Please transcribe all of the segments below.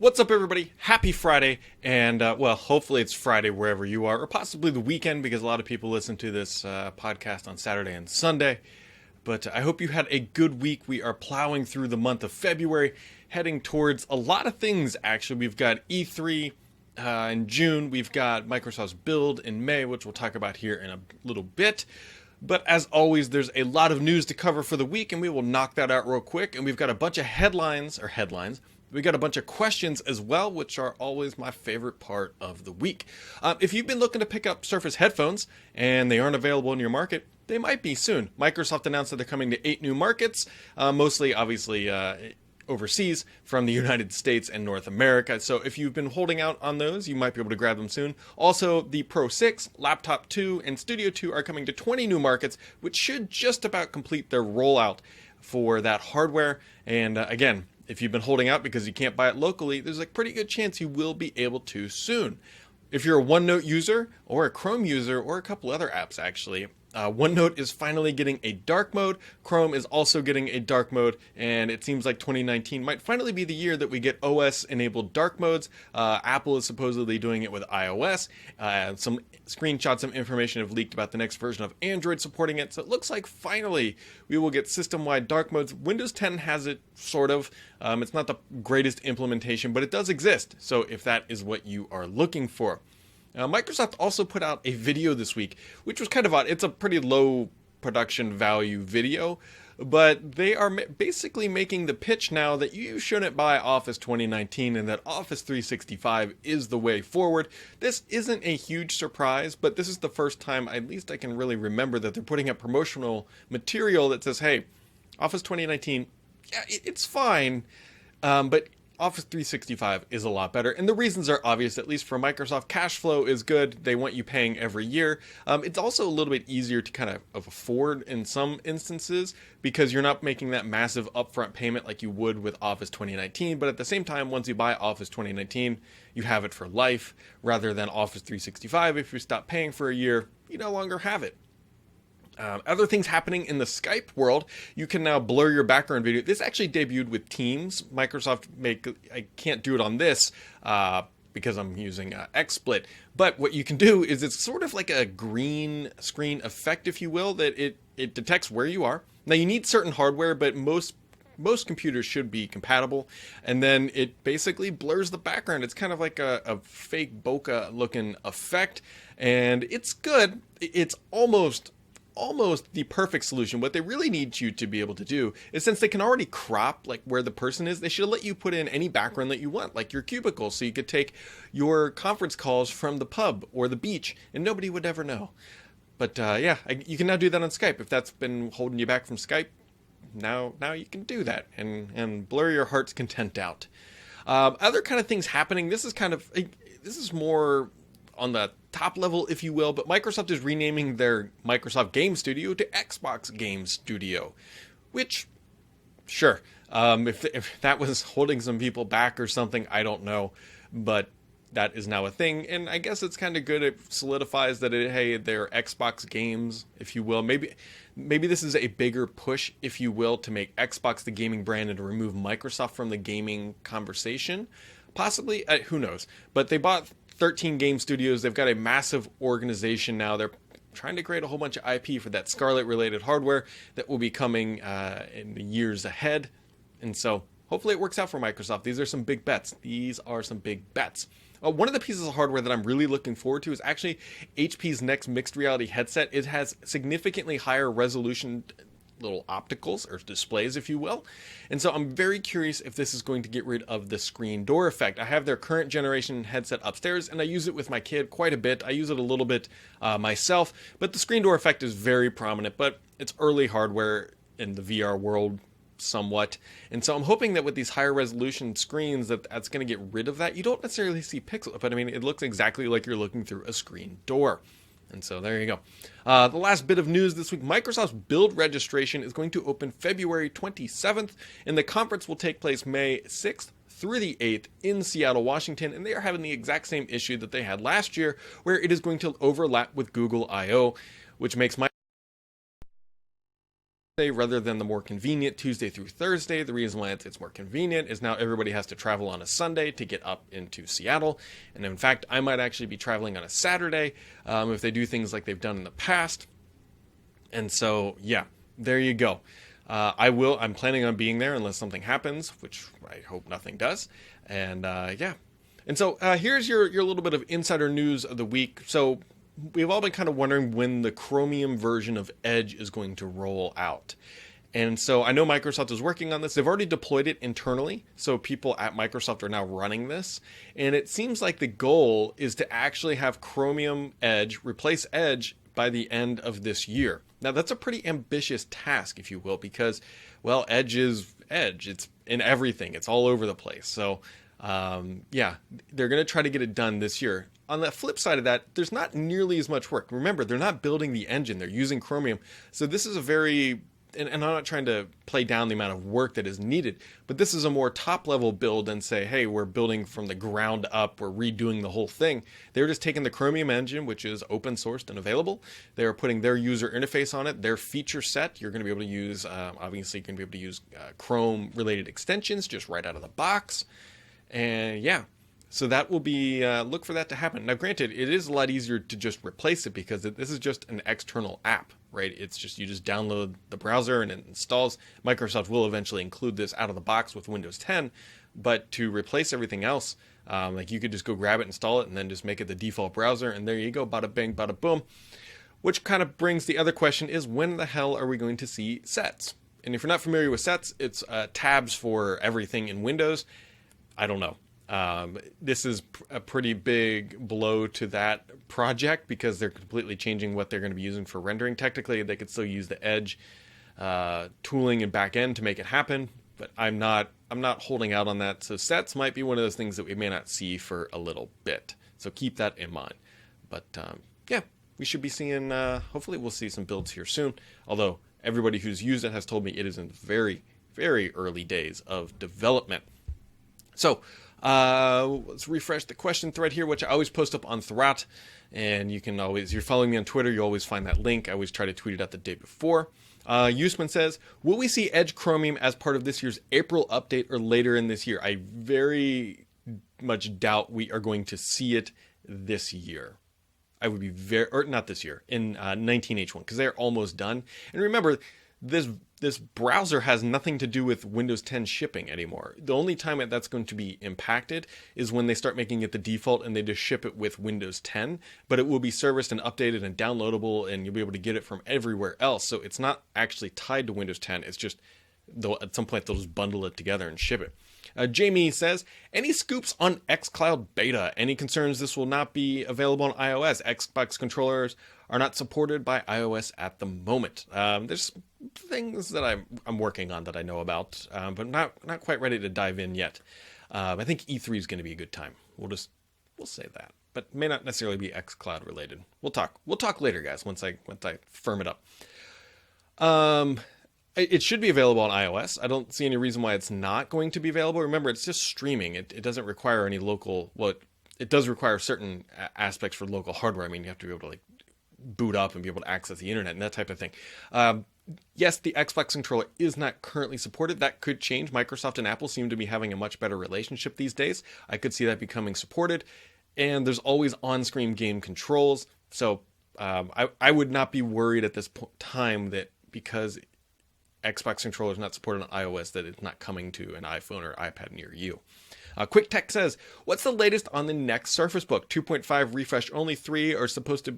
What's up, everybody? Happy Friday, and well, hopefully it's Friday wherever you are, or possibly the weekend, because a lot of people listen to this podcast on Saturday and Sunday. But I hope you had a good week. We are plowing through the month of February, heading towards a lot of things, actually. We've got E3 in June, we've got Microsoft's Build in May, which we'll talk about here in a little bit. But as always, there's a lot of news to cover for the week, and we will knock that out real quick. And we've got a bunch of headlines. We got a bunch of questions as well, which are always my favorite part of the week. If you've been looking to pick up Surface headphones and they aren't available in your market, they might be soon. Microsoft announced that they're coming to 8 new markets, mostly, obviously, overseas from the United States and North America. So if you've been holding out on those, you might be able to grab them soon. Also, the Pro 6, Laptop 2, and Studio 2 are coming to 20 new markets, which should just about complete their rollout for that hardware. And again, if you've been holding out because you can't buy it locally, there's a pretty good chance you will be able to soon. If you're a OneNote user or a Chrome user or a couple other apps, actually, OneNote is finally getting a dark mode. Chrome is also getting a dark mode, and it seems like 2019 might finally be the year that we get OS-enabled dark modes. Apple is supposedly doing it with iOS. Some screenshots of information have leaked about the next version of Android supporting it, so it looks like finally we will get system-wide dark modes. Windows 10 has it, sort of. It's not the greatest implementation, but it does exist, so if that is what you are looking for. Microsoft also put out a video this week, which was kind of odd. It's a pretty low production value video, but they are basically making the pitch now that you shouldn't buy Office 2019 and that Office 365 is the way forward. This isn't a huge surprise, but this is the first time, at least I can really remember, that they're putting up promotional material that says, hey, Office 2019, yeah, it's fine, but Office 365 is a lot better, and the reasons are obvious. At least for Microsoft, cash flow is good. They want you paying every year. It's also a little bit easier to kind of afford in some instances because you're not making that massive upfront payment like you would with Office 2019, but at the same time, once you buy Office 2019, you have it for life, rather than Office 365. If you stop paying for a year, you no longer have it. Other things happening in the Skype world, you can now blur your background video. This actually debuted with Teams. Microsoft I can't do it on this because I'm using XSplit. But what you can do is it's sort of like a green screen effect, if you will, that it detects where you are. Now you need certain hardware, but most computers should be compatible, and then it basically blurs the background. It's kind of like a fake bokeh looking effect, and it's good. It's almost the perfect solution. What they really need you to be able to do is, since they can already crop like where the person is, they should let you put in any background that you want, like your cubicle, so you could take your conference calls from the pub or the beach and nobody would ever know. But yeah, you can now do that on Skype. If that's been holding you back from Skype, now you can do that and blur your heart's content out. Other kind of things happening. This is more on the top level, if you will, but Microsoft is renaming their Microsoft Game Studio to Xbox Game Studio, which, sure, if that was holding some people back or something, I don't know, but that is now a thing, and I guess it's kind of good. It solidifies that, hey, they're Xbox games, if you will. Maybe this is a bigger push, if you will, to make Xbox the gaming brand and to remove Microsoft from the gaming conversation. Possibly, who knows, but they bought 13 game studios. They've got a massive organization now. They're trying to create a whole bunch of IP for that Scarlet-related hardware that will be coming in the years ahead. And so hopefully it works out for Microsoft. These are some big bets. One of the pieces of hardware that I'm really looking forward to is actually HP's next mixed reality headset. It has significantly higher resolution little opticals or displays, if you will. And so I'm very curious if this is going to get rid of the screen door effect. I have their current generation headset upstairs and I use it with my kid quite a bit. I use it a little bit myself, but the screen door effect is very prominent, but it's early hardware in the VR world somewhat. And so I'm hoping that with these higher resolution screens that's going to get rid of that. You don't necessarily see pixels, but I mean, it looks exactly like you're looking through a screen door. And so there you go. The last bit of news this week, Microsoft's Build registration is going to open February 27th, and the conference will take place May 6th through the 8th in Seattle, Washington, and they are having the exact same issue that they had last year, where it is going to overlap with Google I/O, which makes rather than the more convenient Tuesday through Thursday. The reason why it's more convenient is now everybody has to travel on a Sunday to get up into Seattle. And in fact, I might actually be traveling on a Saturday if they do things like they've done in the past. And so, yeah, there you go. I'm planning on being there unless something happens, which I hope nothing does. And yeah. And so here's your little bit of insider news of the week. So we've all been kind of wondering when the Chromium version of Edge is going to roll out. And so I know Microsoft is working on this. They've already deployed it internally. So people at Microsoft are now running this. And it seems like the goal is to actually have Chromium Edge replace Edge by the end of this year. Now, that's a pretty ambitious task, if you will, because, well, Edge is Edge. It's in everything. It's all over the place. So, yeah, they're going to try to get it done this year. On the flip side of that, there's not nearly as much work. Remember, they're not building the engine. They're using Chromium. So this is a very, and I'm not trying to play down the amount of work that is needed, but this is a more top-level build than say, hey, we're building from the ground up. We're redoing the whole thing. They're just taking the Chromium engine, which is open-sourced and available. They're putting their user interface on it, their feature set. You're going to be able to use, obviously, you're going to be able to use Chrome-related extensions just right out of the box. And yeah. So that will be, look for that to happen. Now, granted, it is a lot easier to just replace it because this is just an external app, right? It's just, you just download the browser and it installs. Microsoft will eventually include this out of the box with Windows 10, but to replace everything else, like you could just go grab it, install it, and then just make it the default browser, and there you go, bada bing, bada boom. Which kind of brings the other question is, when the hell are we going to see sets? And if you're not familiar with sets, it's tabs for everything in Windows. I don't know. This is a pretty big blow to that project because they're completely changing what they're going to be using for rendering. Technically, they could still use the Edge tooling and back end to make it happen, but I'm not holding out on that. So sets might be one of those things that we may not see for a little bit. So keep that in mind. But yeah, we should be seeing. Hopefully, we'll see some builds here soon. Although everybody who's used it has told me it is in very, very early days of development. So. Let's refresh the question thread here, which I always post up on Thurrott, and you can always, you're following me on Twitter, you always find that link. I always try to tweet it out the day before. Usman says, will we see Edge Chromium as part of this year's April update or later in this year? I very much doubt we are going to see it this year. I would be or not this year, in 19H1, because they're almost done. And remember, this browser has nothing to do with Windows 10 shipping anymore. The only time that's going to be impacted is when they start making it the default and they just ship it with Windows 10, but it will be serviced and updated and downloadable, and you'll be able to get it from everywhere else. So it's not actually tied to Windows 10. It's just, at some point, they'll just bundle it together and ship it. Jamie says, any scoops on xCloud beta? Any concerns this will not be available on iOS? Xbox controllers are not supported by iOS at the moment. There's things that I'm working on that I know about, but not quite ready to dive in yet. I think E3 is going to be a good time. We'll say that, but may not necessarily be xCloud related. We'll talk later, guys. Once I firm it up. It should be available on iOS. I don't see any reason why it's not going to be available. Remember, it's just streaming. It doesn't require any local. Well, it does require certain aspects for local hardware. I mean, you have to be able to like boot up and be able to access the internet and that type of thing. Yes, the Xbox controller is not currently supported. That could change. Microsoft and Apple seem to be having a much better relationship these days. I could see that becoming supported. And there's always on-screen game controls. So I would not be worried at this time that because Xbox controller is not supported on iOS that it's not coming to an iPhone or iPad near you. Quick Tech says, what's the latest on the next Surface Book? 2.5 refresh only, 3 are supposed to,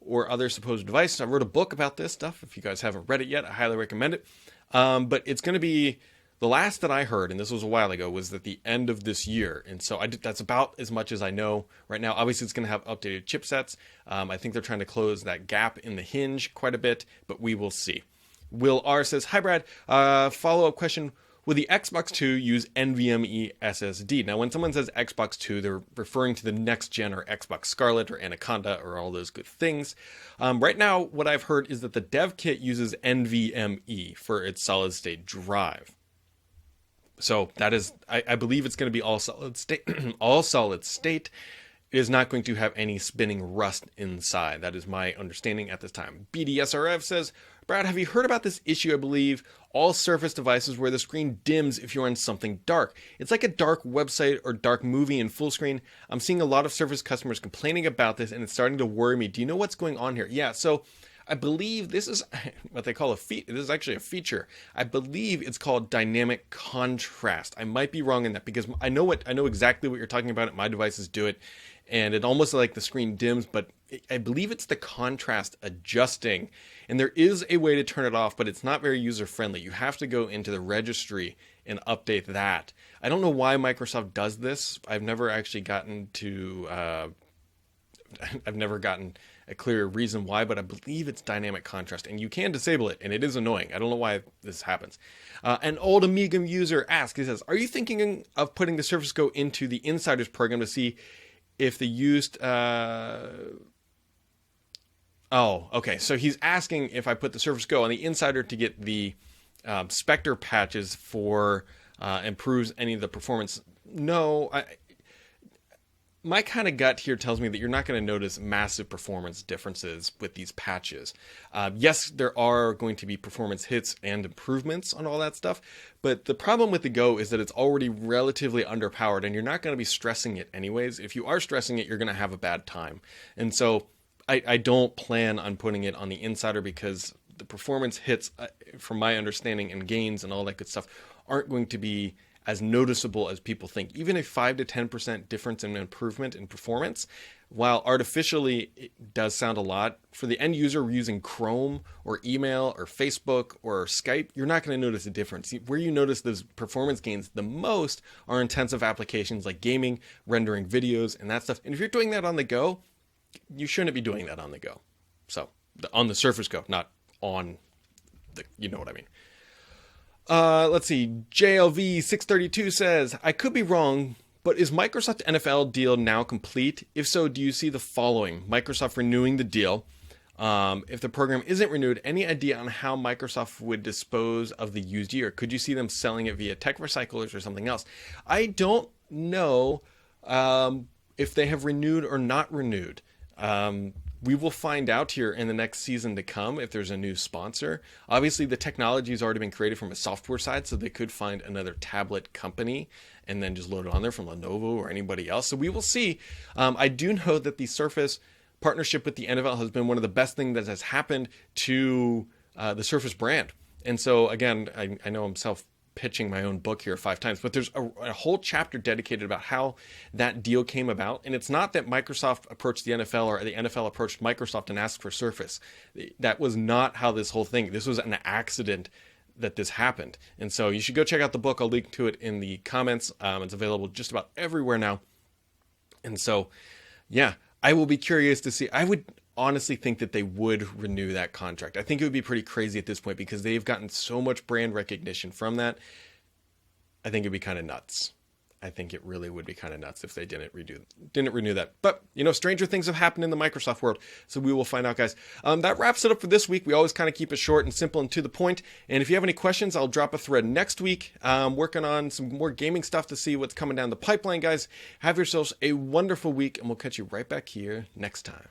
or other supposed devices. I wrote a book about this stuff. If you guys haven't read it yet, I highly recommend it. But it's going to be, the last that I heard, and this was a while ago, was at the end of this year. And so that's about as much as I know right now. Obviously, it's going to have updated chipsets. I think they're trying to close that gap in the hinge quite a bit, but we will see. Will R says, hi, Brad. Follow-up question. Will the Xbox 2 use NVMe SSD? Now, when someone says Xbox 2, they're referring to the next gen or Xbox Scarlet or Anaconda or all those good things. Right now, what I've heard is that the dev kit uses NVMe for its solid-state drive. So that is, I believe it's going to be all solid state. All solid state. It is not going to have any spinning rust inside. That is my understanding at this time. BDSRF says, Brad, have you heard about this issue? I believe all Surface devices where the screen dims if you're on something dark. It's like a dark website or dark movie in full screen. I'm seeing a lot of Surface customers complaining about this, and it's starting to worry me. Do you know what's going on here? Yeah, so I believe this is what they call this is actually a feature. I believe it's called dynamic contrast. I might be wrong in that because I know exactly what you're talking about. My devices do it, and it almost like the screen dims, but I believe it's the contrast adjusting. And there is a way to turn it off, but it's not very user friendly. You have to go into the registry and update that. I don't know why Microsoft does this. I've never actually gotten a clear reason why, but I believe it's dynamic contrast, and you can disable it, and it is annoying. I don't know why this happens. An old Amiga user asks, he says, are you thinking of putting the Surface Go into the Insiders program to see if the used... Oh, okay. So he's asking if I put the Surface Go on the Insider to get the Spectre patches for improves any of the performance. No, my kind of gut here tells me that you're not going to notice massive performance differences with these patches. Yes, there are going to be performance hits and improvements on all that stuff, but the problem with the Go is that it's already relatively underpowered, and you're not going to be stressing it anyways. If you are stressing it, you're going to have a bad time. And so I don't plan on putting it on the Insider because the performance hits, from my understanding, and gains and all that good stuff aren't going to be as noticeable as people think. Even a 5 to 10% difference in improvement in performance, while artificially it does sound a lot, for the end user using Chrome or email or Facebook or Skype, you're not going to notice a difference. Where you notice those performance gains the most are intensive applications like gaming, rendering videos, and that stuff. And if you're doing that on the go, you shouldn't be doing that on the go. So, on the Surface Go, not on the, you know what I mean. Let's see. JLV632 says, I could be wrong, but is Microsoft NFL deal now complete? If so, do you see the following? Microsoft renewing the deal. If the program isn't renewed, any idea on how Microsoft would dispose of the used gear? Could you see them selling it via tech recyclers or something else? I don't know if they have renewed or not renewed. We will find out here in the next season to come if there's a new sponsor. Obviously, the technology has already been created from a software side, so they could find another tablet company and then just load it on there from Lenovo or anybody else. So we will see. I do know that the Surface partnership with the NFL has been one of the best things that has happened to the Surface brand. And so, again, I know I'm pitching my own book here 5 times, but there's a whole chapter dedicated about how that deal came about. And it's not that Microsoft approached the NFL or the NFL approached Microsoft and asked for Surface. That was not how this whole thing, this was an accident that this happened. And so you should go check out the book. I'll link to it in the comments. It's available just about everywhere now. And so, yeah, I will be curious to see. I would honestly think that they would renew that contract. I think it would be pretty crazy at this point because they've gotten so much brand recognition from that. I think it'd be kind of nuts. I think it really would be kind of nuts if they didn't renew that. But, you know, stranger things have happened in the Microsoft world, so we will find out, guys. That wraps it up for this week. We always kind of keep it short and simple and to the point. And if you have any questions, I'll drop a thread next week. Working on some more gaming stuff to see what's coming down the pipeline, guys. Have yourselves a wonderful week, and we'll catch you right back here next time.